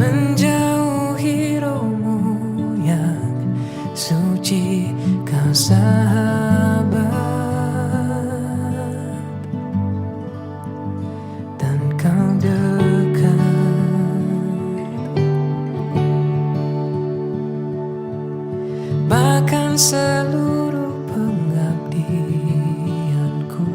menjauhi rohmu yang suci, kau sahabat, dan kau dekat. Bahkan seluruh pengabdianku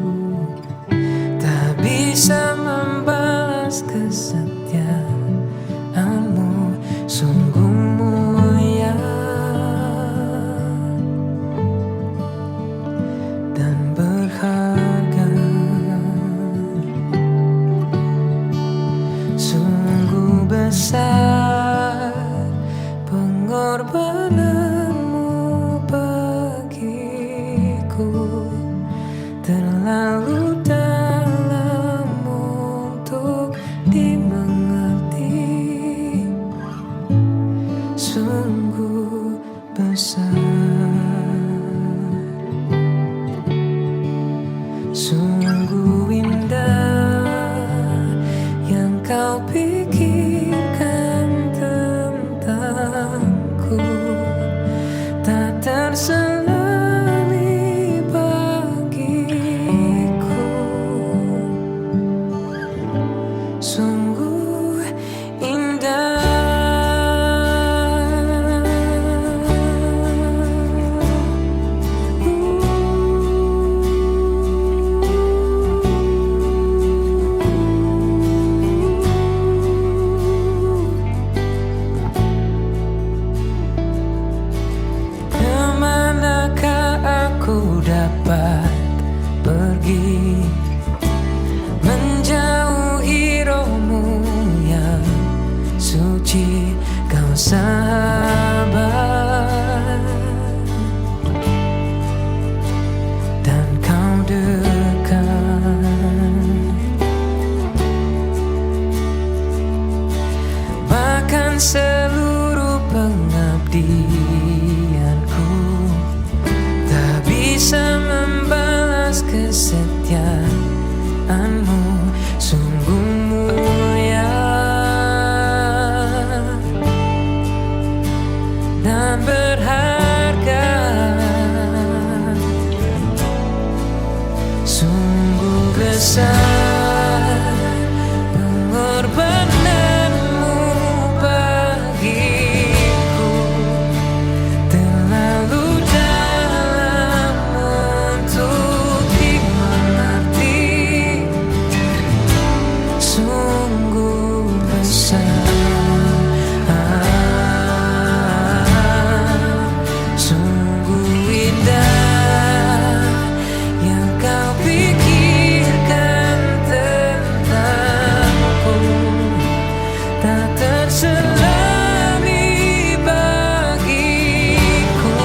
tak bisa membalas kesetiaanmu, sungguh mulia dan berharga. Sungguh besar pengorbananmu bagiku, terlalu dalam untuk dimengerti. Sungguh besar, sungguh indah yang kau pikirkan tentangku, tak terselami bagiku. Sungguh indah. Kemanakah aku dapat pergi, menjauhi rohmu yang suci, kau sahabat, dan kau dekat. Bahkan seluruh pengabdianku tak bisa membalas kesetiaanmu, sungguh mulia dan berharga. Sungguh besar pengorbananmu bagiku, terlalu dalam untuk dimengerti. Sungguh besar, sungguh indah yang kau pikirkan tentangku, tak terselami bagiku.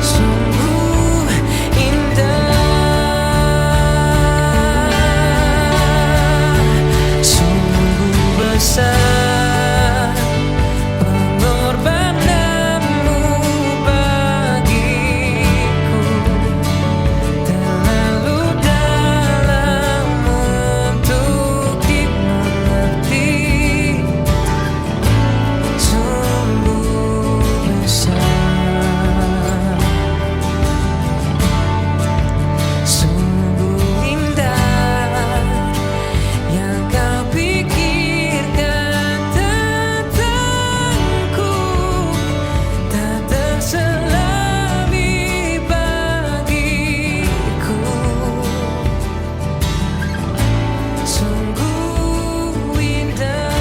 Sungguh indah, sungguh besar pengorbananmu bagiku, terlalu dalam untuk dimengerti. Sungguh besar, sungguh indah yang kau pikirkan tentangku, tak terselami bagiku. Sungguh indah,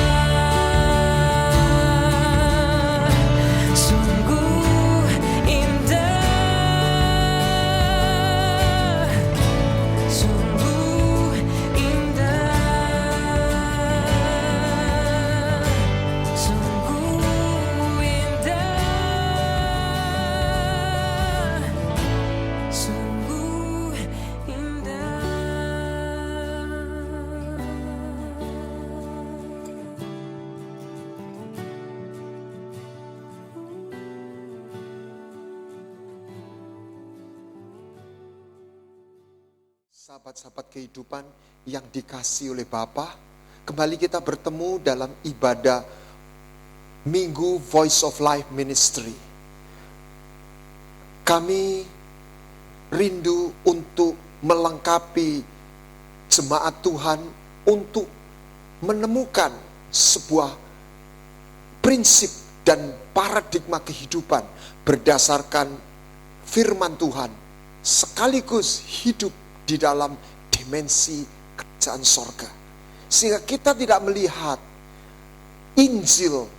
sungguh indah, sungguh indah, sungguh indah, sungguh Sahabat-sahabat kehidupan yang dikasihi oleh Bapa, Kembali kita bertemu dalam ibadah Minggu Voice of Life Ministry. Kami rindu untuk melengkapi jemaat Tuhan untuk menemukan sebuah prinsip dan paradigma kehidupan berdasarkan firman Tuhan, sekaligus hidup di dalam dimensi kerajaan sorga. Sehingga kita tidak melihat Injil,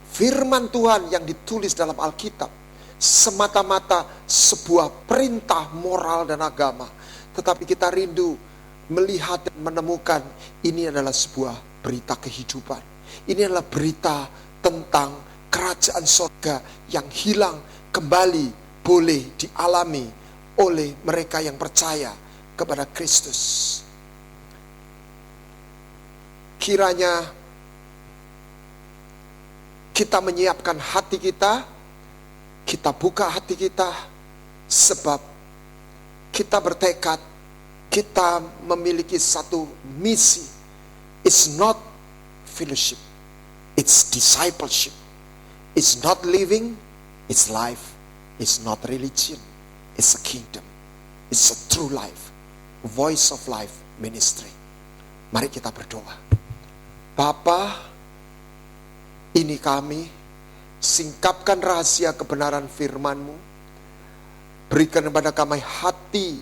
firman Tuhan yang ditulis dalam Alkitab semata-mata sebuah perintah moral dan agama, tetapi kita rindu melihat dan menemukan ini adalah sebuah berita kehidupan. Ini adalah berita tentang kerajaan sorga yang hilang kembali boleh dialami oleh mereka yang percaya kepada Kristus. Kiranya kita menyiapkan hati kita buka hati kita, sebab kita bertekad, kita memiliki satu misi. It's not fellowship, it's discipleship. It's not living, it's life. It's not religion, it's a kingdom. It's a true life. Voice of Life Ministry. Mari kita berdoa. Bapa, ini kami, singkapkan rahasia kebenaran firman-Mu. Berikan kepada kami hati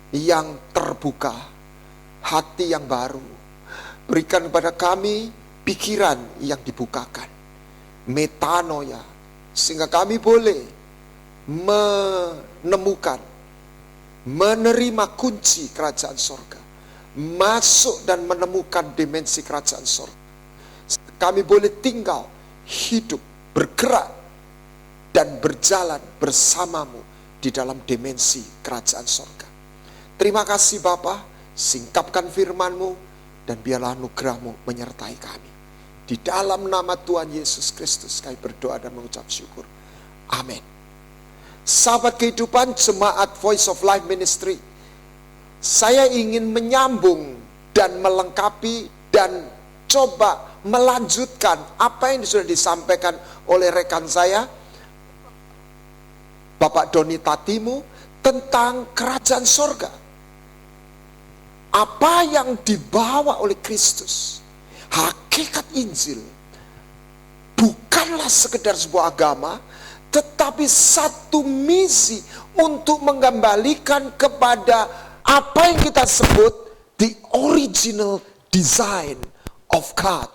yang terbuka, hati yang baru. Berikan kepada kami pikiran yang dibukakan, metanoia, sehingga kami boleh menemukan, menerima kunci kerajaan sorga, masuk dan menemukan dimensi kerajaan sorga. Kami boleh tinggal, hidup, bergerak, dan berjalan bersama-Mu di dalam dimensi kerajaan sorga. Terima kasih Bapa, singkapkan firman-Mu, dan biarlah anugerah-Mu menyertai kami. Di dalam nama Tuhan Yesus Kristus kami berdoa dan mengucap syukur. Amin. Sahabat kehidupan jemaat Voice of Life Ministry, saya ingin menyambung dan melengkapi dan coba melanjutkan apa yang sudah disampaikan oleh rekan saya, Bapak Doni Tatimu, tentang kerajaan sorga. Apa yang dibawa oleh Kristus, hakikat Injil, bukanlah sekedar sebuah agama, tetapi satu misi untuk mengembalikan kepada apa yang kita sebut the original design of God.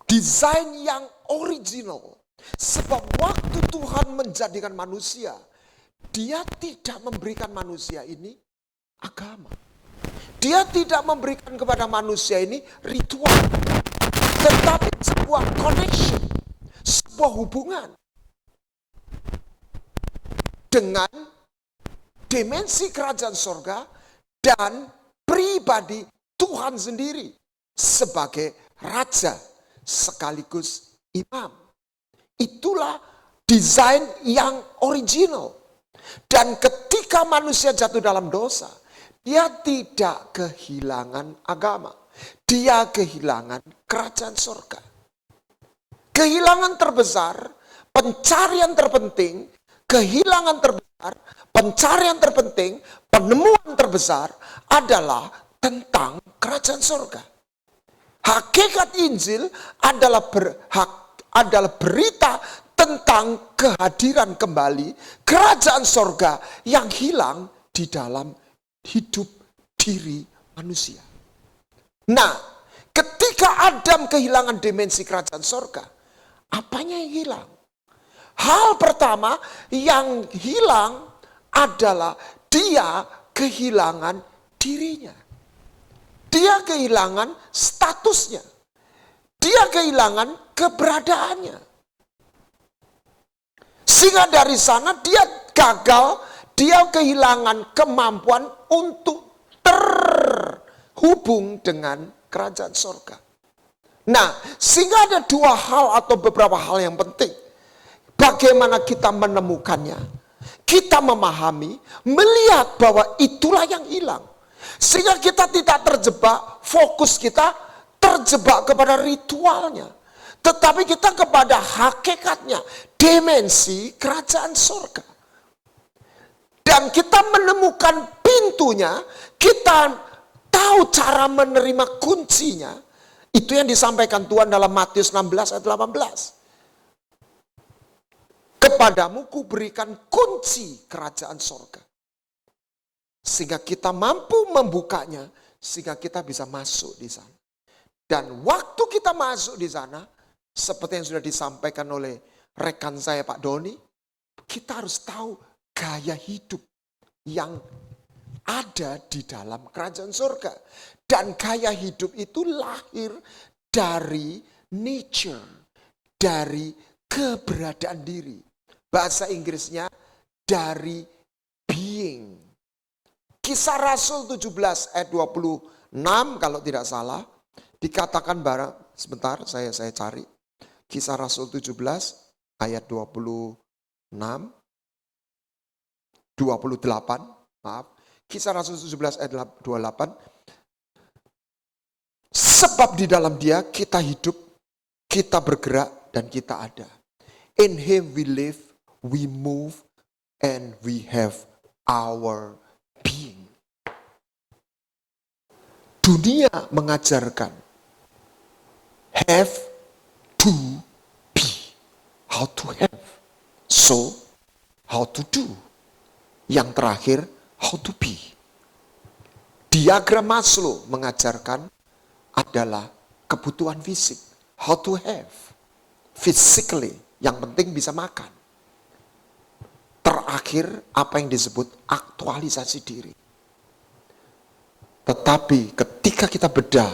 Desain yang original. Sebab waktu Tuhan menjadikan manusia, Dia tidak memberikan manusia ini agama. Dia tidak memberikan kepada manusia ini ritual, tetapi sebuah connection, sebuah hubungan dengan dimensi kerajaan sorga dan pribadi Tuhan sendiri sebagai raja sekaligus imam. Itulah desain yang original. Dan ketika manusia jatuh dalam dosa, dia tidak kehilangan agama. Dia kehilangan kerajaan sorga. Kehilangan terbesar, pencarian terpenting, kehilangan terbesar, pencarian terpenting, penemuan terbesar adalah tentang kerajaan sorga. Hakikat Injil adalah berita tentang kehadiran kembali kerajaan sorga yang hilang di dalam hidup diri manusia. Nah, ketika Adam kehilangan dimensi kerajaan sorga, apanya yang hilang? Hal pertama yang hilang adalah dia kehilangan dirinya. Dia kehilangan statusnya. Dia kehilangan keberadaannya. Sehingga dari sana dia gagal, dia kehilangan kemampuan untuk terhubung dengan kerajaan sorga. Nah, sehingga ada dua hal atau beberapa hal yang penting. Bagaimana kita menemukannya? Kita memahami, melihat bahwa itulah yang hilang. Sehingga kita tidak terjebak, fokus kita terjebak kepada ritualnya. Tetapi kita kepada hakikatnya, dimensi kerajaan surga. Dan kita menemukan pintunya, kita tahu cara menerima kuncinya. Itu yang disampaikan Tuhan dalam Matius 16 ayat 18. Kepadamu kuberikan kunci kerajaan surga. Sehingga kita mampu membukanya, sehingga kita bisa masuk di sana. Dan waktu kita masuk di sana, seperti yang sudah disampaikan oleh rekan saya Pak Doni, kita harus tahu gaya hidup yang ada di dalam kerajaan surga. Dan gaya hidup itu lahir dari nature, dari keberadaan diri. Bahasa Inggrisnya dari being. Kisah Rasul 17 ayat 26 kalau tidak salah. Dikatakan barang, sebentar saya cari. Kisah Rasul 17 ayat 28. Maaf. Kisah Rasul 17 ayat 28. Sebab di dalam Dia kita hidup, kita bergerak, dan kita ada. In Him we live, we move, and we have our being. Dunia mengajarkan have to be, how to have, so how to do. Yang terakhir, how to be. Diagram Maslow mengajarkan adalah kebutuhan fisik, how to have, physically, yang penting bisa makan. Terakhir, apa yang disebut aktualisasi diri. Tetapi ketika kita bedah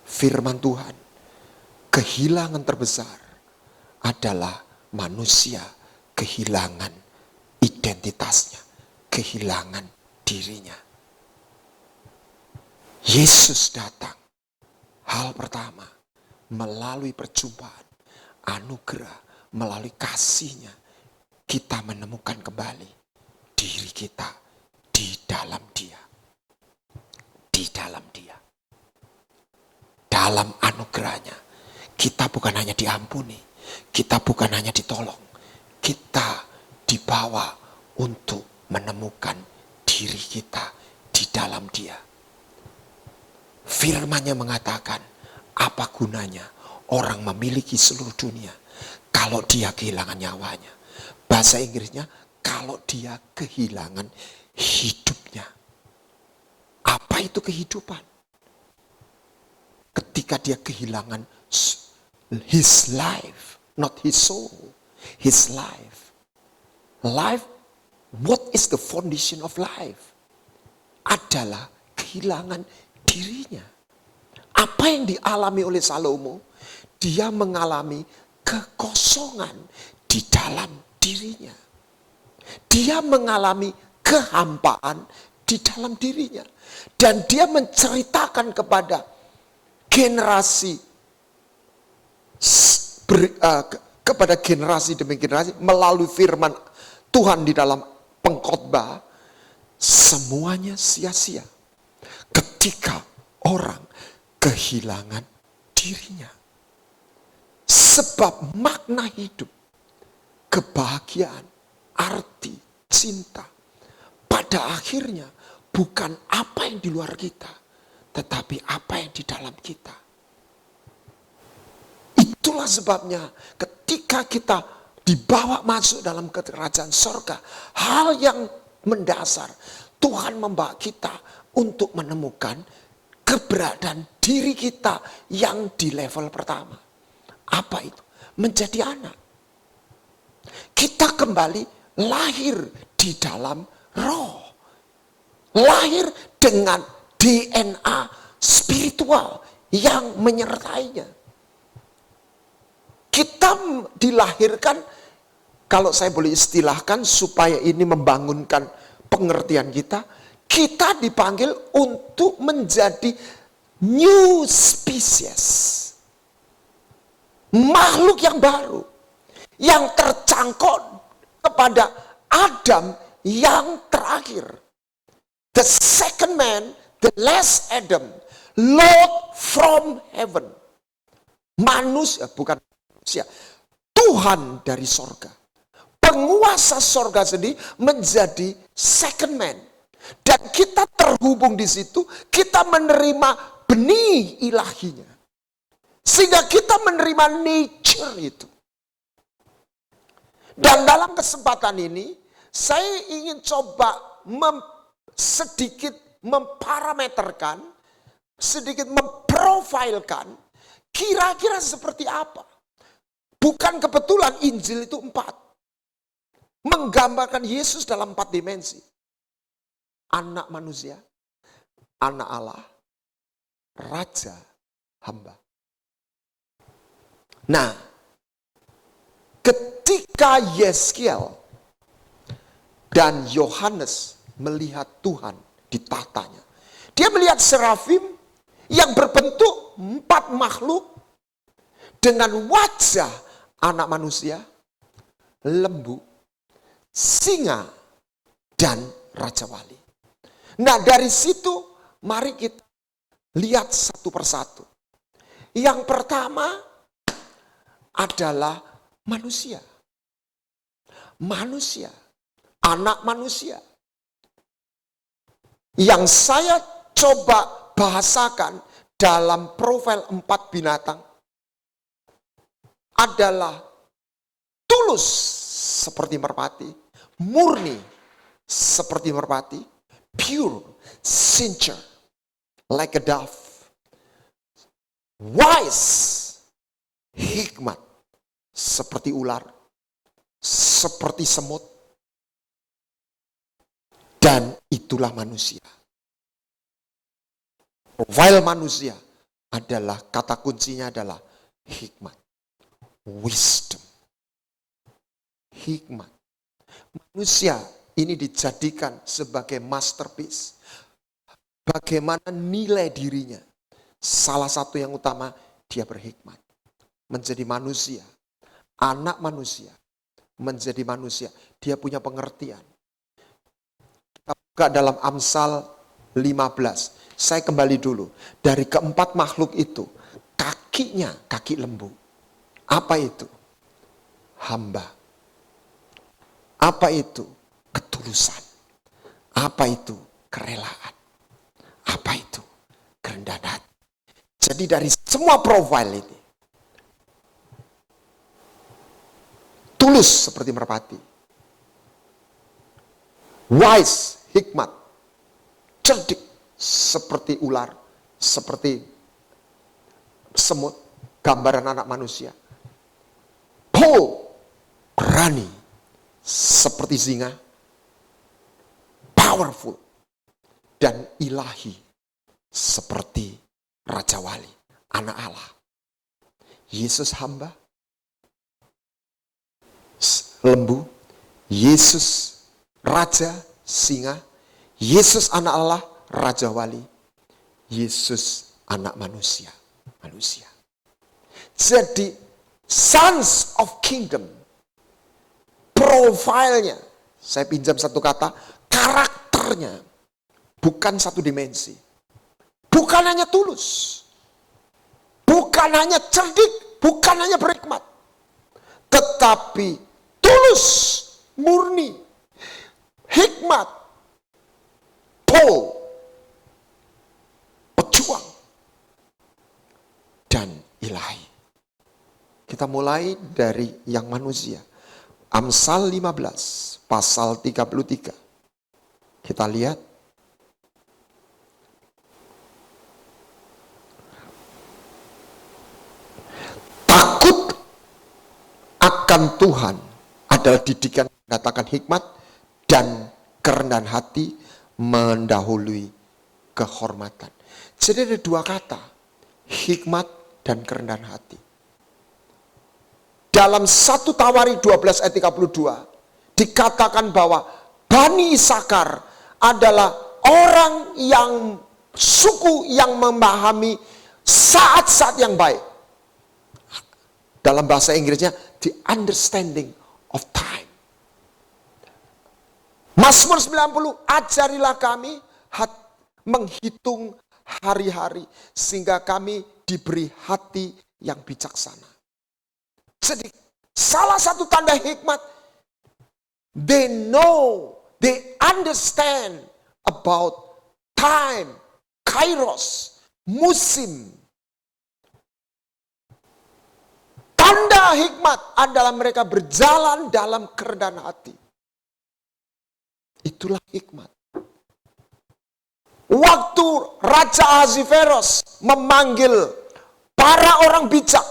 firman Tuhan, kehilangan terbesar adalah manusia kehilangan identitasnya, kehilangan dirinya. Yesus datang, hal pertama, melalui perjumpaan, anugerah, melalui kasih-Nya, kita menemukan kembali diri kita di dalam Dia. Di dalam Dia. Dalam anugerah-Nya. Kita bukan hanya diampuni, kita bukan hanya ditolong, kita dibawa untuk menemukan diri kita di dalam Dia. Firman-Nya mengatakan, apa gunanya orang memiliki seluruh dunia kalau dia kehilangan nyawanya. Bahasa Inggrisnya, kalau dia kehilangan hidupnya. Apa itu kehidupan? Ketika dia kehilangan his life, not his soul, his life. Life, what is the foundation of life? Adalah kehilangan dirinya. Apa yang dialami oleh Salomo? Dia mengalami kekosongan di dalam dirinya. Dia mengalami kehampaan di dalam dirinya. Dan dia menceritakan kepada generasi kepada generasi demi generasi melalui firman Tuhan di dalam pengkhotbah, semuanya sia-sia ketika orang kehilangan dirinya. Sebab makna hidup, kebahagiaan, arti, cinta, pada akhirnya bukan apa yang di luar kita, tetapi apa yang di dalam kita. Itulah sebabnya ketika kita dibawa masuk dalam kerajaan surga, hal yang mendasar, Tuhan membawa kita untuk menemukan keberadaan diri kita yang di level pertama. Apa itu? Menjadi anak. Kita kembali lahir di dalam roh. Lahir dengan DNA spiritual yang menyertainya. Kita dilahirkan, kalau saya boleh istilahkan supaya ini membangunkan pengertian kita, kita dipanggil untuk menjadi new species. Makhluk yang baru, yang tercangkok kepada Adam yang terakhir. The second man, the last Adam, Lord from heaven. Manusia, bukan manusia. Tuhan dari sorga. Penguasa sorga sendiri menjadi second man. Dan kita terhubung di situ, kita menerima benih ilahinya. Sehingga kita menerima nature itu. Dan dalam kesempatan ini, saya ingin coba sedikit memparameterkan, sedikit memprofilkan, kira-kira seperti apa. Bukan kebetulan Injil itu 4. Menggambarkan Yesus dalam 4 dimensi. Anak manusia, anak Allah, raja, hamba. Nah, ketika Yeskiel dan Yohanes melihat Tuhan di tahtanya, dia melihat serafim yang berbentuk 4 makhluk dengan wajah anak manusia, lembu, singa, dan raja wali. Nah, dari situ mari kita lihat satu persatu. Yang pertama adalah manusia. Manusia, anak manusia. Yang saya coba bahasakan dalam profil 4 binatang adalah tulus seperti merpati, murni seperti merpati, pure, sincere, like a dove, wise, hikmat, seperti ular, seperti semut, dan itulah manusia. Profil manusia adalah, kata kuncinya adalah hikmat, wisdom, hikmat. Manusia ini dijadikan sebagai masterpiece. Bagaimana nilai dirinya? Salah satu yang utama, dia berhikmat. Menjadi manusia, anak manusia, menjadi manusia. Dia punya pengertian. Kita buka dalam Amsal 15. Saya kembali dulu. Dari keempat makhluk itu, kakinya kaki lembu. Apa itu? Hamba. Apa itu? Ketulusan. Apa itu? Kerelaan. Apa itu? Kerendahan hati. Jadi dari semua profil ini, tulus seperti merpati, wise, hikmat, cerdik seperti ular, seperti semut, gambaran anak manusia, bold, berani, seperti singa, powerful, dan ilahi, seperti Raja Wali, anak Allah. Yesus hamba, lembu, Yesus raja, singa, Yesus anak Allah, Raja Wali, Yesus anak manusia, manusia. Jadi sons of kingdom, profilnya, saya pinjam satu kata, karakternya, bukan satu dimensi. Bukan hanya tulus, bukan hanya cerdik, bukan hanya berhikmat, tetapi tulus, murni, hikmat, bold, pejuang, dan ilahi. Kita mulai dari yang manusia. Amsal 15, pasal 33. Kita lihat. Takut akan Tuhan adalah didikan mendatangkan hikmat, dan kerendahan hati mendahului kehormatan. Jadi ada 2 kata, hikmat dan kerendahan hati. Dalam 1 Tawari 12 ayat 32 dikatakan bahwa Bani Isakar adalah orang yang, suku yang memahami saat-saat yang baik. Dalam bahasa Inggrisnya, the understanding of time. Mazmur 90, ajarilah kami menghitung hari-hari sehingga kami diberi hati yang bijaksana. Jadi salah satu tanda hikmat, they know, they understand about time, kairos, musim. Tanda hikmat adalah mereka berjalan dalam kerendahan hati. Itulah hikmat. Waktu Raja Ahasveros memanggil para orang bijak,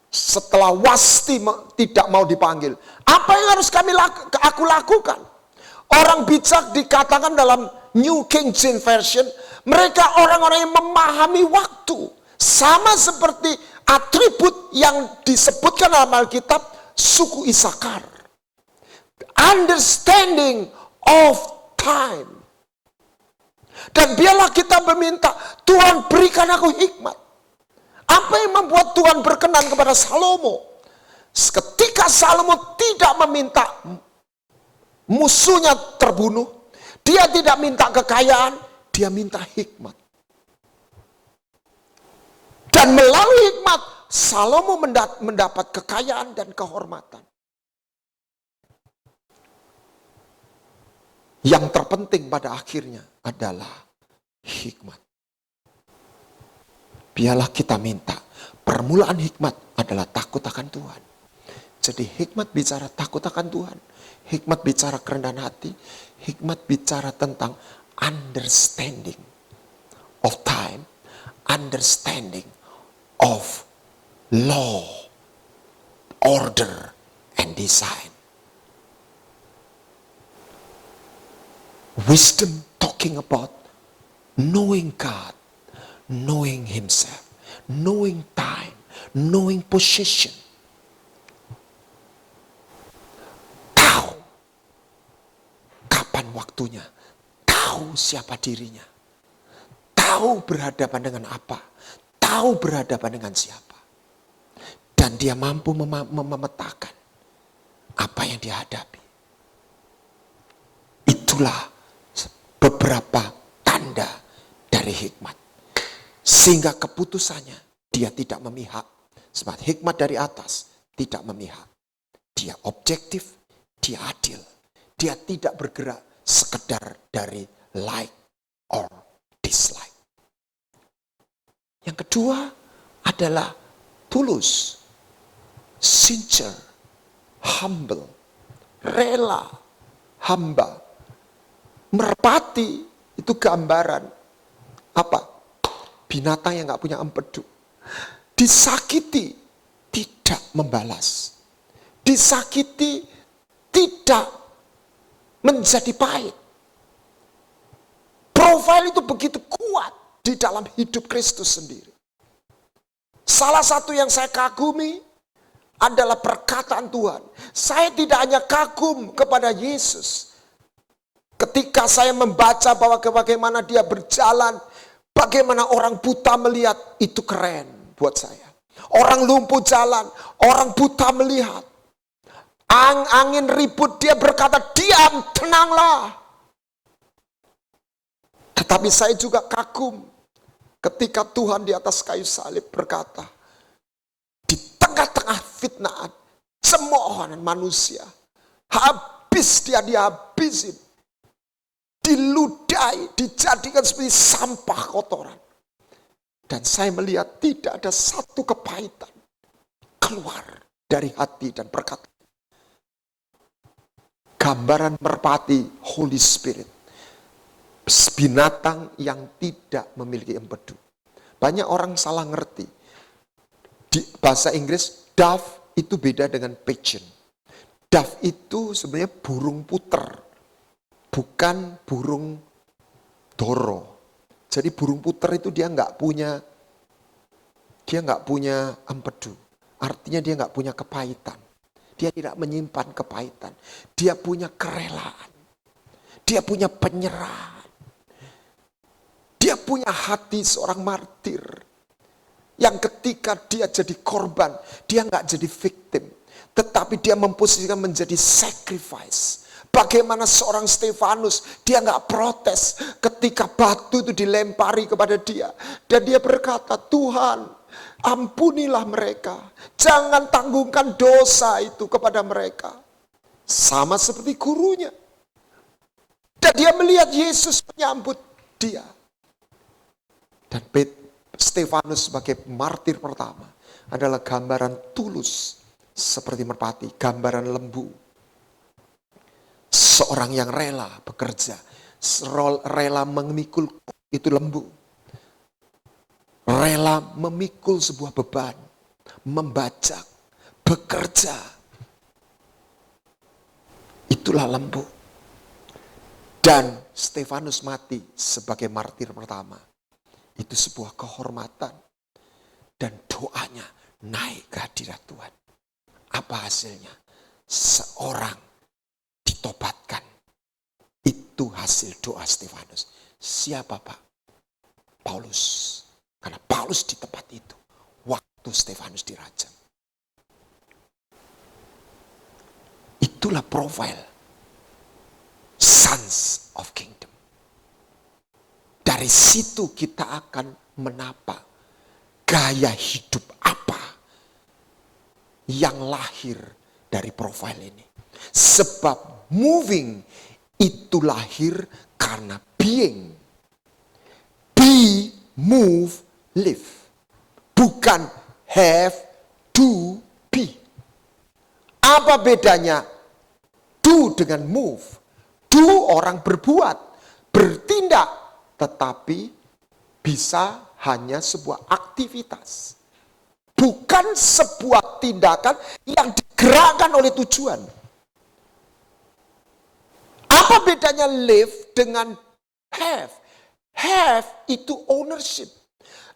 setelah Wasti tidak mau dipanggil, apa yang harus aku lakukan? Orang bijak dikatakan dalam New King James Version, mereka orang-orang yang memahami waktu. Sama seperti atribut yang disebutkan dalam Alkitab, suku Isakar. Understanding of time. Dan biarlah kita meminta, Tuhan berikan aku hikmat. Apa yang membuat Tuhan berkenan kepada Salomo? Ketika Salomo tidak meminta musuhnya terbunuh, dia tidak minta kekayaan, dia minta hikmat. Dan melalui hikmat, Salomo mendapat kekayaan dan kehormatan. Yang terpenting pada akhirnya adalah hikmat. Biarlah kita minta, permulaan hikmat adalah takut akan Tuhan. Jadi hikmat bicara takut akan Tuhan. Hikmat bicara kerendahan hati. Hikmat bicara tentang understanding of time. Understanding of law, order, and design. Wisdom talking about knowing God, knowing himself, knowing time, knowing position. Tahu kapan waktunya, tahu siapa dirinya, tahu berhadapan dengan apa, tahu berhadapan dengan siapa. Dan dia mampu memetakan apa yang dihadapi. Itulah beberapa tanda dari hikmat. Sehingga keputusannya dia tidak memihak. Sebab hikmat dari atas tidak memihak. Dia objektif, dia adil. Dia tidak bergerak sekedar dari like or dislike. Yang kedua adalah tulus, sincere, humble, rela, hamba. Merpati itu gambaran apa? Binatang yang gak punya empedu. Disakiti tidak membalas. Disakiti tidak menjadi pahit. Profil itu begitu kuat di dalam hidup Kristus sendiri. Salah satu yang saya kagumi adalah perkataan Tuhan. Saya tidak hanya kagum kepada Yesus. Ketika saya membaca bahwa bagaimana dia berjalan, bagaimana orang buta melihat, itu keren buat saya. Orang lumpuh jalan, orang buta melihat. Angin ribut, dia berkata, diam, tenanglah. Tetapi saya juga kagum ketika Tuhan di atas kayu salib berkata, di tengah-tengah fitnah, cemoohan manusia, habis dia dihabisin, diludahi, dijadikan seperti sampah kotoran. Dan saya melihat tidak ada satu kepahitan keluar dari hati dan perkataan. Gambaran merpati, Holy Spirit. Binatang yang tidak memiliki empedu. Banyak orang salah ngerti. Di bahasa Inggris, dove itu beda dengan pigeon. Dove itu sebenarnya burung puter, bukan burung doro. Jadi burung puter itu dia nggak punya empedu. Artinya dia nggak punya kepahitan. Dia tidak menyimpan kepahitan. Dia punya kerelaan. Dia punya penyerahan. Dia punya hati seorang martir. Yang ketika dia jadi korban, dia nggak jadi victim. Tetapi dia memposisikan menjadi sacrifice. Bagaimana seorang Stefanus, dia nggak protes ketika batu itu dilempari kepada dia. Dan dia berkata, Tuhan, ampunilah mereka. Jangan tanggungkan dosa itu kepada mereka. Sama seperti gurunya. Dan dia melihat Yesus menyambut dia. Dan Stefanus sebagai martir pertama adalah gambaran tulus seperti merpati, gambaran lembu. Seorang yang rela bekerja, rela memikul itu lembu. Rela memikul sebuah beban, membajak, bekerja. Itulah lembu. Dan Stefanus mati sebagai martir pertama. Itu sebuah kehormatan. Dan doanya naik ke hadirat Tuhan. Apa hasilnya? Seorang ditobatkan. Itu hasil doa Stefanus. Siapa Pak? Paulus. Karena Paulus di tempat itu. Waktu Stefanus dirajam. Itulah profil Sons of Kingdom. Dari situ kita akan menapak gaya hidup apa yang lahir dari profil ini. Sebab moving itu lahir karena being. Be, move, live. Bukan have, do, be. Apa bedanya do dengan move? Do orang berbuat, bertindak, tetapi bisa hanya sebuah aktivitas. Bukan sebuah tindakan yang digerakkan oleh tujuan. Apa bedanya live dengan have? Have itu ownership.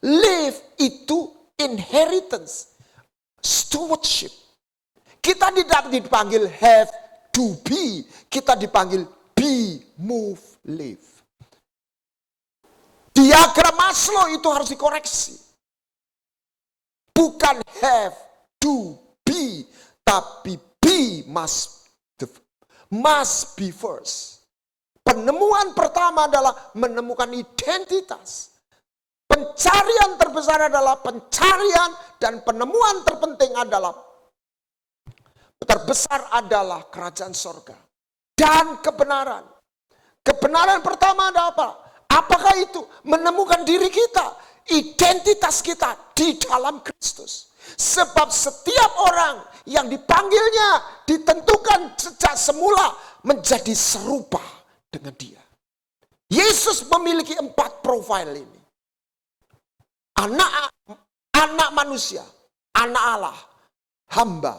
Live itu inheritance. Stewardship. Kita tidak dipanggil have, do, be. Kita dipanggil be, move, live. Diagram Maslow itu harus dikoreksi. Bukan have, do, be. Tapi be must be first. Penemuan pertama adalah menemukan identitas. Pencarian terbesar adalah pencarian dan penemuan terpenting adalah terbesar adalah kerajaan sorga dan kebenaran. Kebenaran pertama ada apa? Apakah itu? Menemukan diri kita, identitas kita di dalam Kristus. Sebab setiap orang yang dipanggilnya ditentukan sejak semula menjadi serupa dengan dia. Yesus memiliki 4 profil ini. Anak manusia, anak Allah, hamba,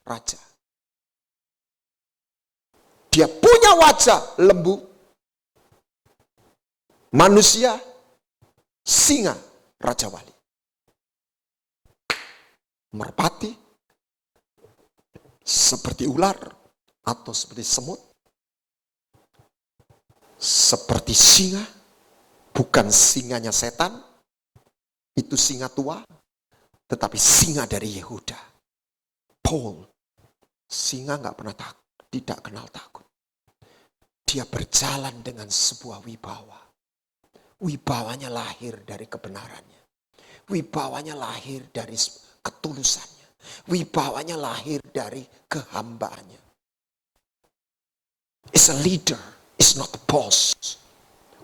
raja. Dia punya wajah lembu, manusia, singa, raja wali. Merpati, seperti ular atau seperti semut. Seperti singa, bukan singanya setan, itu singa tua, tetapi singa dari Yehuda. Paul, singa gak pernah takut, tidak kenal takut. Dia berjalan dengan sebuah wibawa. Wibawanya lahir dari kebenarannya. Wibawanya lahir dari ketulusannya. Wibawanya lahir dari kehambaannya. Is a leader, is not a boss.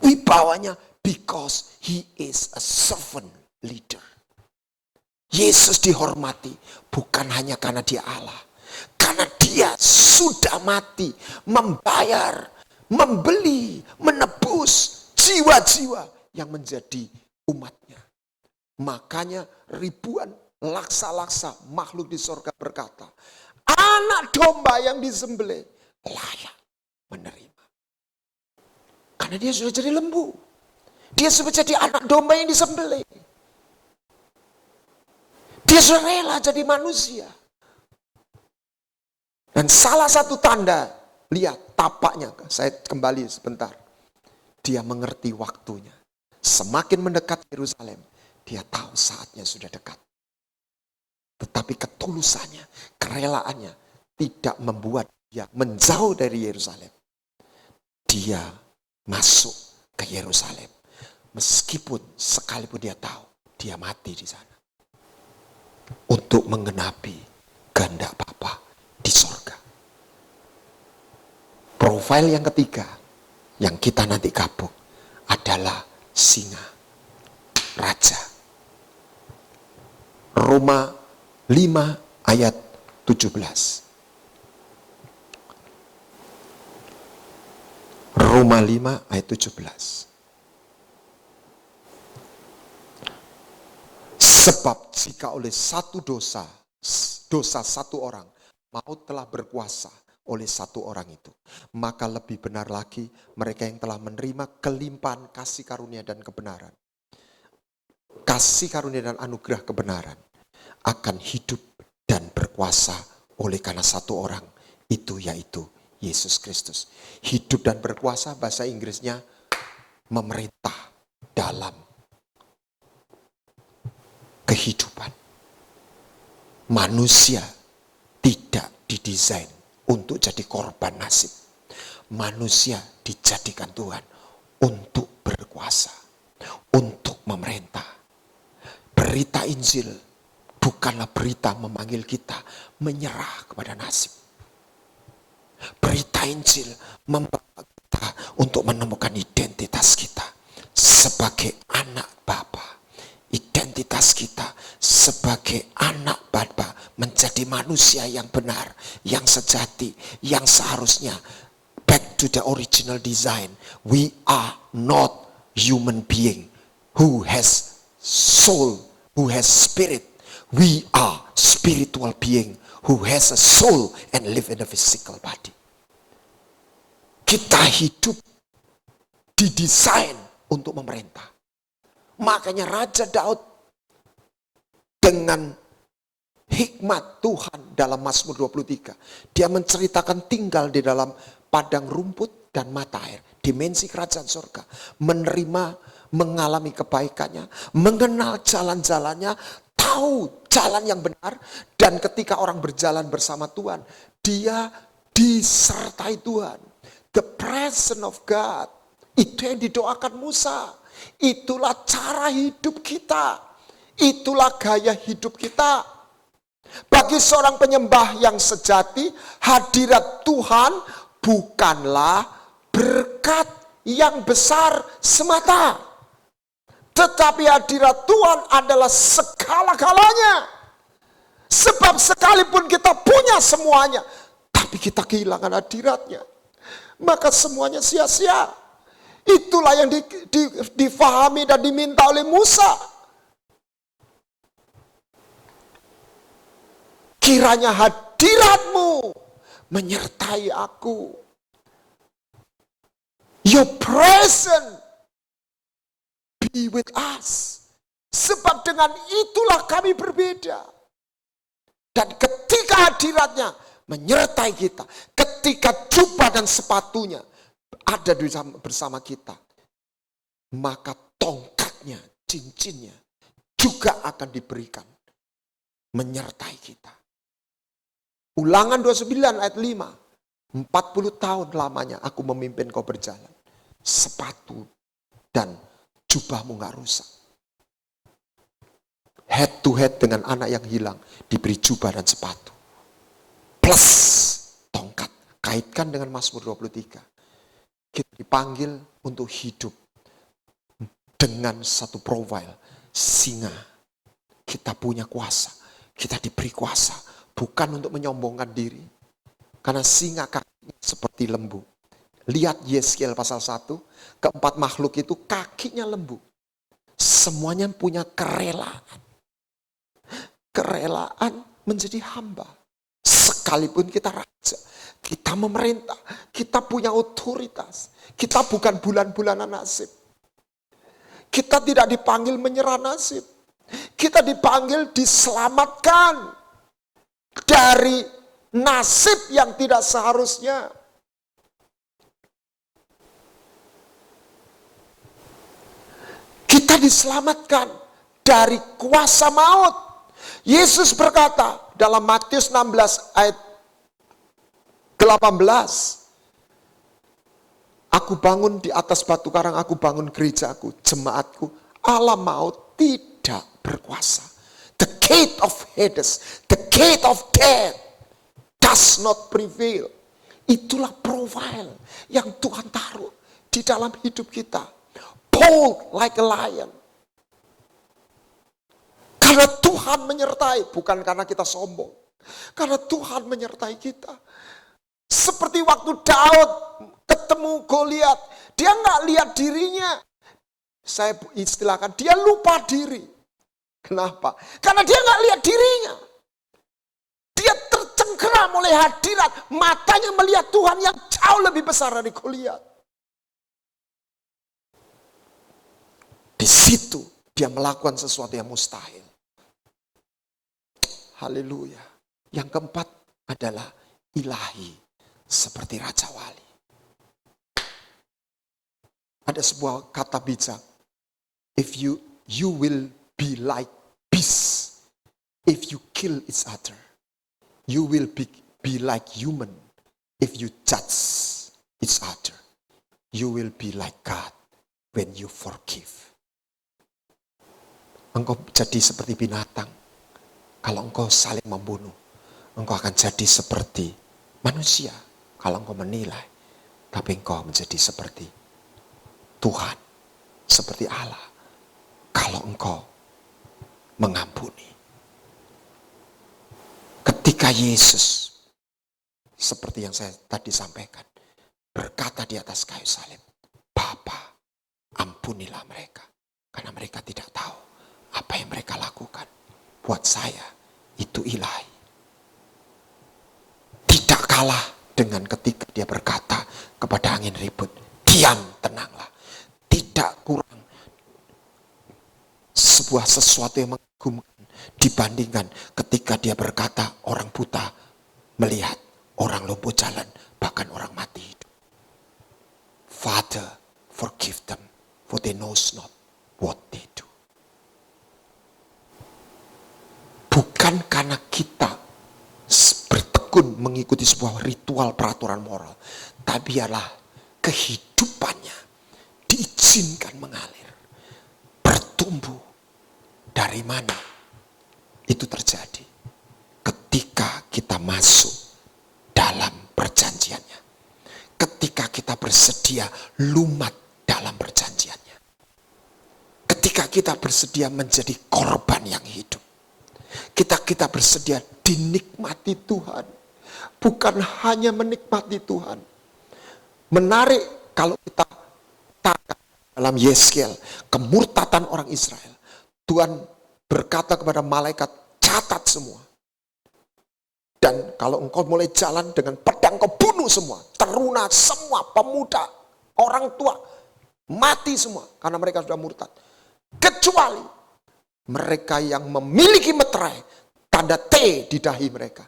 Wibawanya because he is a servant leader. Yesus dihormati bukan hanya karena dia Allah. Karena dia sudah mati, membayar, membeli, menebus jiwa-jiwa yang menjadi umatnya. Makanya ribuan laksa-laksa makhluk di sorga berkata, anak domba yang disembelih layak menerima. Karena dia sudah jadi lembu. Dia sudah jadi anak domba yang disembelih. Dia sudah rela jadi manusia. Dan salah satu tanda, lihat tapaknya, saya kembali sebentar. Dia mengerti waktunya. Semakin mendekat Yerusalem, dia tahu saatnya sudah dekat. Tetapi ketulusannya, kerelaannya tidak membuat dia menjauh dari Yerusalem, dia masuk ke Yerusalem. Meskipun sekalipun dia tahu dia mati di sana. Untuk menggenapi kehendak Bapa di sorga. Profil yang ketiga yang kita nanti gabung adalah singa, raja. Roma 5 ayat 17. Roma 5 ayat 17. Sebab jika oleh satu dosa satu orang, maut telah berkuasa oleh satu orang itu, maka lebih benar lagi mereka yang telah menerima kelimpahan kasih karunia dan kebenaran, kasih karunia dan anugerah kebenaran, akan hidup dan berkuasa oleh karena satu orang itu, yaitu Yesus Kristus. Hidup dan berkuasa bahasa Inggrisnya memerintah dalam kehidupan. Manusia tidak didesain untuk jadi korban nasib. Manusia dijadikan Tuhan untuk berkuasa, untuk memerintah. Berita Injil bukanlah berita memanggil kita menyerah kepada nasib. Berita Injil membawa kita untuk menemukan identitas kita sebagai anak Bapa. Identitas kita sebagai anak Bapa menjadi manusia yang benar, yang sejati, yang seharusnya. Back to the original design. We are not human being who has soul, who has spirit. We are spiritual being who has a soul and live in a physical body. Kita hidup didesain untuk memerintah. Makanya Raja Daud dengan hikmat Tuhan dalam Mazmur 23, dia menceritakan tinggal di dalam padang rumput dan mata air, dimensi kerajaan surga, menerima, mengalami kebaikannya, mengenal jalan-jalannya, tahu jalan yang benar, dan ketika orang berjalan bersama Tuhan, dia disertai Tuhan. The presence of God, itu yang didoakan Musa. Itulah cara hidup kita. Itulah gaya hidup kita. Bagi seorang penyembah yang sejati, hadirat Tuhan bukanlah berkat yang besar semata. Tetapi hadirat Tuhan adalah segala-galanya. Sebab sekalipun kita punya semuanya, tapi kita kehilangan hadiratnya, maka semuanya sia-sia. Itulah yang difahami dan diminta oleh Musa. Kiranya hadiratmu menyertai aku. Your presence be with us. Sebab dengan itulah kami berbeda. Dan ketika hadiratnya menyertai kita, ketika jubah dan sepatunya ada bersama kita, maka tongkatnya, cincinnya juga akan diberikan menyertai kita. Ulangan 29 ayat 5. 40 tahun lamanya aku memimpin kau berjalan. Sepatu dan jubahmu gak rusak. Head to head dengan anak yang hilang, diberi jubah dan sepatu. Plus tongkat. Kaitkan dengan Mazmur 23. Kita dipanggil untuk hidup dengan satu profil singa. Kita punya kuasa. Kita diberi kuasa. Bukan untuk menyombongkan diri. Karena singa kakinya seperti lembu. Lihat Yeskiel pasal 1. Keempat makhluk itu kakinya lembu. Semuanya punya kerelaan. Kerelaan menjadi hamba. Sekalipun kita raja. Kita memerintah. Kita punya otoritas. Kita bukan bulan-bulanan nasib. Kita tidak dipanggil menyerah nasib. Kita dipanggil diselamatkan dari nasib yang tidak seharusnya. Kita diselamatkan dari kuasa maut. Yesus berkata dalam Matius 16 ayat 18. Aku bangun di atas batu karang, aku bangun gerejaku, jemaatku. Allah maut tidak berkuasa. The gate of Hades, the gate of death does not prevail. Itulah profile yang Tuhan taruh di dalam hidup kita. Bold like a lion. Karena Tuhan menyertai, bukan karena kita sombong. Karena Tuhan menyertai kita. Seperti waktu Daud ketemu Goliat, dia nggak lihat dirinya. Saya istilahkan, dia lupa diri. Kenapa? Karena dia nggak lihat dirinya. Dia tercengkeram oleh hadirat, matanya melihat Tuhan yang jauh lebih besar dari Goliat. Di situ dia melakukan sesuatu yang mustahil. Haleluya. Yang keempat adalah ilahi seperti Raja Wali. Ada sebuah kata bijak. If you will be like beast if you kill each other. You will be like human if you judge each other. You will be like God when you forgive. Engkau jadi seperti binatang. Kalau engkau saling membunuh, engkau akan jadi seperti manusia. Kalau engkau menilai, tapi engkau menjadi seperti Tuhan, seperti Allah. Kalau engkau mengampuni. Ketika Yesus, seperti yang saya tadi sampaikan, berkata di atas kayu salib, Bapa, ampunilah mereka, karena mereka tidak tahu apa yang mereka lakukan. Buat saya, itu ilahi. Tidak kalah dengan ketika dia berkata kepada angin ribut, diam, tenanglah. Tidak kurang sebuah sesuatu yang mengagumkan dibandingkan ketika dia berkata orang buta melihat, orang lumpuh jalan, bahkan orang mati hidup. Father, forgive them, for they knows not what they do. Bukan karena kita bertekun mengikuti sebuah ritual peraturan moral, tapi ialah kehidupannya diizinkan mengalir, bertumbuh. Dari mana itu terjadi? Ketika kita masuk dalam perjanjiannya, ketika kita bersedia lumat dalam perjanjiannya, ketika kita bersedia menjadi korban yang hidup, kita bersedia dinikmati Tuhan, bukan hanya menikmati Tuhan. Menarik kalau kita tahu dalam Yeskel, kemurtatan orang Israel, Tuhan berkata kepada malaikat, catat semua. Dan kalau engkau mulai jalan dengan pedang, kau bunuh semua. Teruna semua, pemuda, orang tua, mati semua. Karena mereka sudah murtad. Kecuali mereka yang memiliki meterai, tanda T di dahi mereka.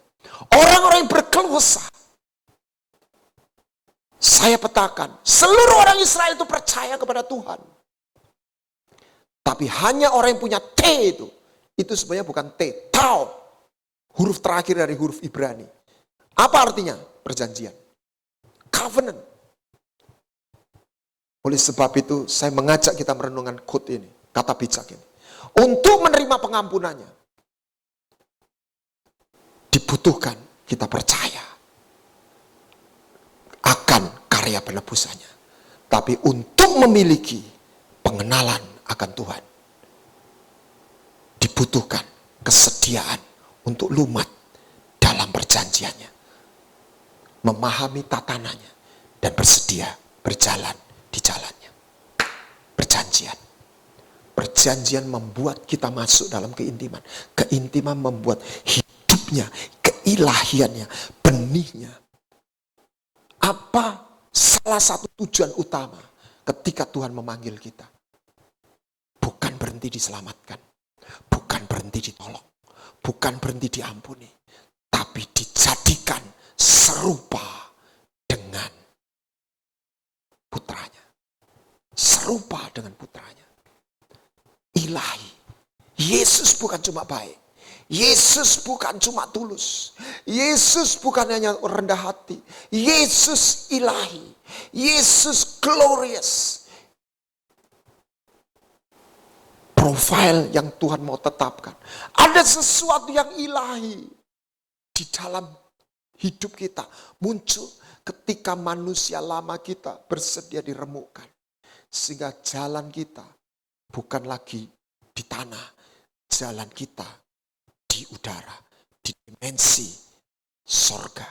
Orang-orang yang berkeluh kesah. Saya petakan, seluruh orang Israel itu percaya kepada Tuhan. Tapi hanya orang yang punya T itu sebenarnya bukan T, Tau. Huruf terakhir dari huruf Ibrani. Apa artinya? Perjanjian. Covenant. Oleh sebab itu, saya mengajak kita merenungkan quote ini, kata bijak ini. Untuk menerima pengampunannya, dibutuhkan kita percaya akan karya penebusannya. Tapi untuk memiliki pengenalan akan Tuhan, dibutuhkan kesediaan untuk lumat dalam perjanjiannya, memahami tatanannya, dan bersedia berjalan di jalannya. Perjanjian membuat kita masuk dalam keintiman. Keintiman membuat hidupnya, keilahiannya, benihnya. Apa salah satu tujuan utama ketika Tuhan memanggil kita? Bukan berhenti diselamatkan, bukan berhenti ditolong, bukan berhenti diampuni, tapi dijadikan serupa dengan putranya. Serupa dengan putranya. Ilahi. Yesus bukan cuma baik. Yesus bukan cuma tulus. Yesus bukan hanya rendah hati. Yesus ilahi. Yesus glorious. Profil yang Tuhan mau tetapkan. Ada sesuatu yang ilahi di dalam hidup kita. Muncul ketika manusia lama kita bersedia diremukkan. Sehingga jalan kita bukan lagi di tanah. Jalan kita di udara, di dimensi sorga.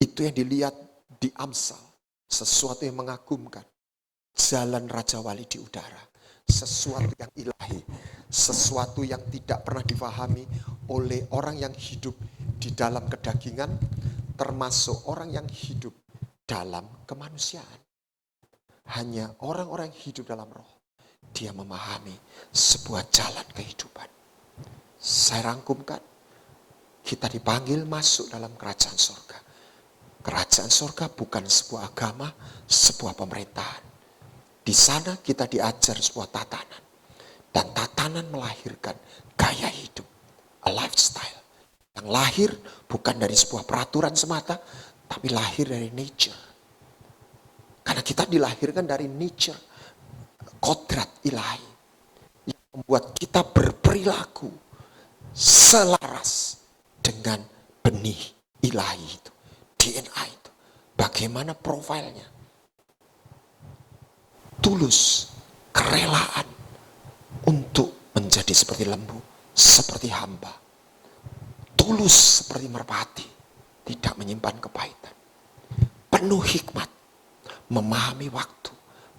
Itu yang dilihat di Amsal, sesuatu yang mengagumkan. Jalan Raja Wali di udara, sesuatu yang ilahi, sesuatu yang tidak pernah difahami oleh orang yang hidup di dalam kedagingan, termasuk orang yang hidup dalam kemanusiaan. Hanya orang-orang yang hidup dalam roh, dia memahami sebuah jalan kehidupan. Saya rangkumkan, kita dipanggil masuk dalam kerajaan sorga. Kerajaan sorga bukan sebuah agama, sebuah pemerintahan. Di sana kita diajar sebuah tatanan. Dan tatanan melahirkan gaya hidup, a lifestyle. Yang lahir bukan dari sebuah peraturan semata, tapi lahir dari nature. Karena kita dilahirkan dari nature, kodrat ilahi. Yang membuat kita berperilaku selaras dengan benih ilahi itu, DNA itu. Bagaimana profilnya? Tulus, kerelaan untuk menjadi seperti lembu, seperti hamba. Tulus seperti merpati, tidak menyimpan kepahitan. Penuh hikmat, memahami waktu,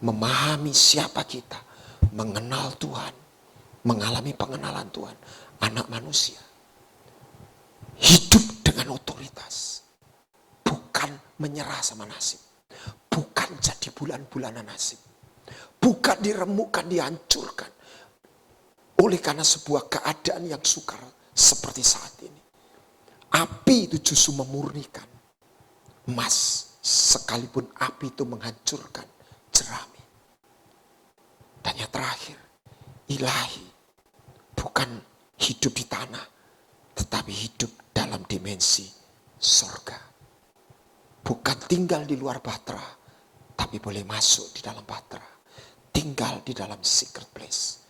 memahami siapa kita, mengenal Tuhan, mengalami pengenalan Tuhan. Anak manusia hidup dengan otoritas, bukan menyerah sama nasib, bukan jadi bulan-bulanan nasib, bukan diremukkan, dihancurkan oleh karena sebuah keadaan yang sukar seperti saat ini. Api itu justru memurnikan emas, sekalipun api itu menghancurkan jerami. Dan yang terakhir, ilahi bukan hidup di tanah, tetapi hidup dalam dimensi sorga. Bukan tinggal di luar batra, tapi boleh masuk di dalam batra. Tinggal di dalam secret place.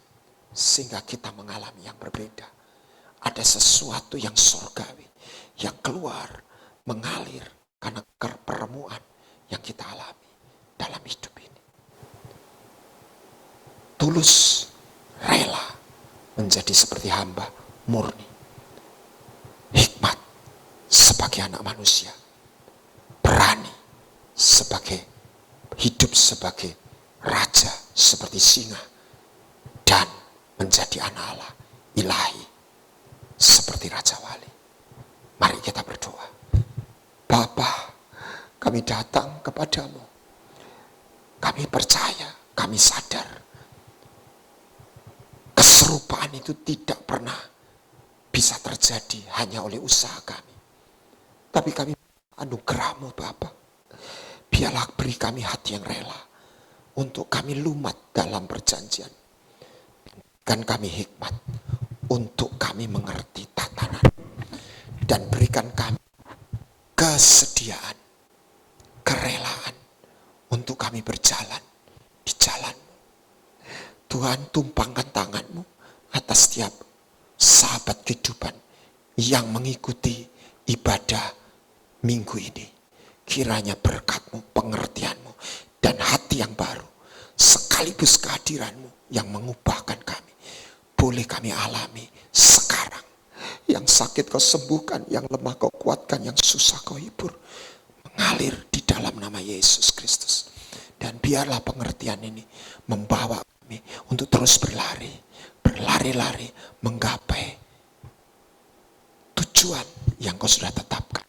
Sehingga kita mengalami yang berbeda. Ada sesuatu yang sorgawi, yang keluar, mengalir karena keperemuan yang kita alami dalam hidup ini. Tulus, rela, menjadi seperti hamba murni. Hikmat sebagai anak manusia. Berani sebagai hidup sebagai raja seperti singa. Dan menjadi anak Allah ilahi seperti Raja Wali. Mari kita berdoa. Bapa, kami datang kepadamu. Kami percaya, kami sadar keserupaan itu tidak pernah bisa terjadi hanya oleh usaha kami. Tapi kami anugerah-Mu Bapa. Biarlah beri kami hati yang rela untuk kami lumat dalam perjanjian. Berikan kami hikmat untuk kami mengerti tatanan. Dan berikan kami kesediaan, kerelaan untuk kami berjalan di jalan-Mu. Tuhan, tumpangkan tangan-Mu atas setiap sahabat kehidupan yang mengikuti ibadah minggu ini. Kiranya berkat-Mu, pengertian-Mu, dan hati yang baru, sekaligus kehadiran-Mu yang mengubahkan kami, boleh kami alami sekarang. Yang sakit Kau sembuhkan, yang lemah Kau kuatkan, yang susah Kau hibur. Mengalir di dalam nama Yesus Kristus. Dan biarlah pengertian ini membawa kami untuk terus berlari-lari, menggapai tujuan yang Kau sudah tetapkan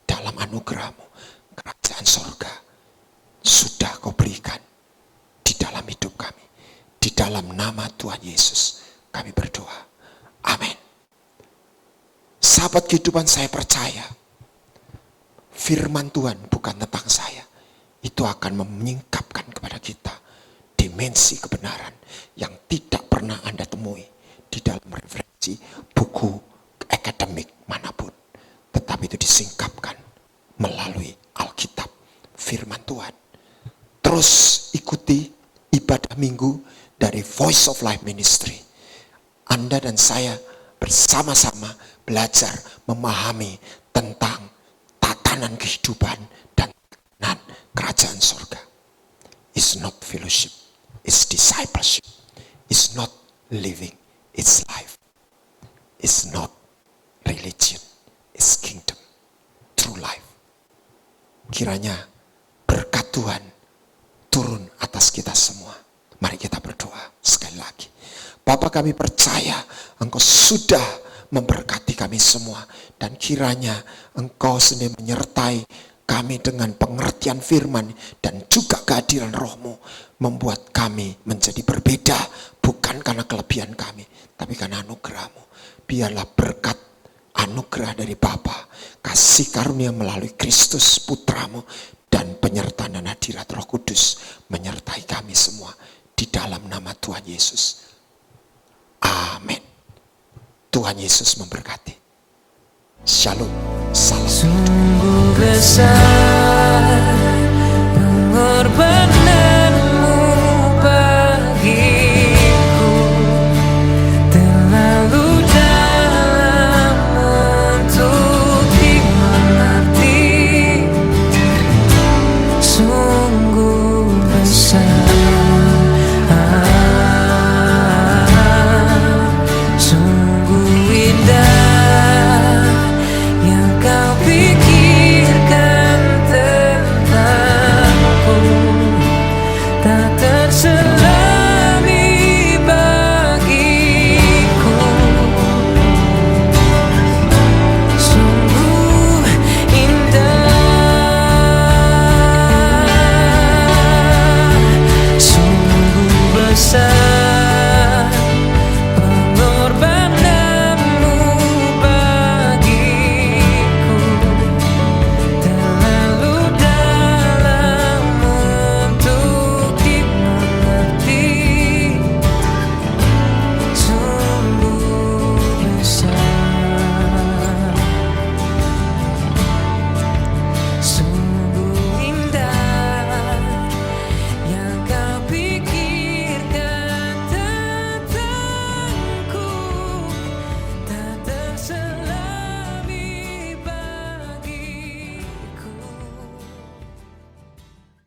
dalam anugerah-Mu. Kerajaan sorga sudah Kau berikan di dalam hidup kami. Di dalam nama Tuhan Yesus kami berdoa. Amin. Sahabat kehidupan, saya percaya firman Tuhan bukan tentang saya. Itu akan menyingkapkan kepada kita dimensi kebenaran yang tidak pernah Anda temui di dalam referensi buku Voice of Life Ministry. Anda dan saya bersama-sama belajar memahami tentang tatanan kehidupan dan tatanan kerajaan surga. It's not fellowship, it's discipleship. It's not living, it's life. It's not religion, it's kingdom. True life. Kiranya berkat Tuhan turun atas kita semua. Mari kita berdoa sekali lagi. Bapa, kami percaya Engkau sudah memberkati kami semua. Dan kiranya Engkau sendiri menyertai kami dengan pengertian firman dan juga kehadiran Roh-Mu membuat kami menjadi berbeda, bukan karena kelebihan kami, tapi karena anugerah-Mu. Biarlah berkat anugerah dari Bapa, kasih karunia melalui Kristus Putra-Mu, dan penyertaan dan hadirat Roh Kudus menyertai kami semua di dalam nama Tuhan Yesus. Amin. Tuhan Yesus memberkati. Shalom. Salam. Sungguh besar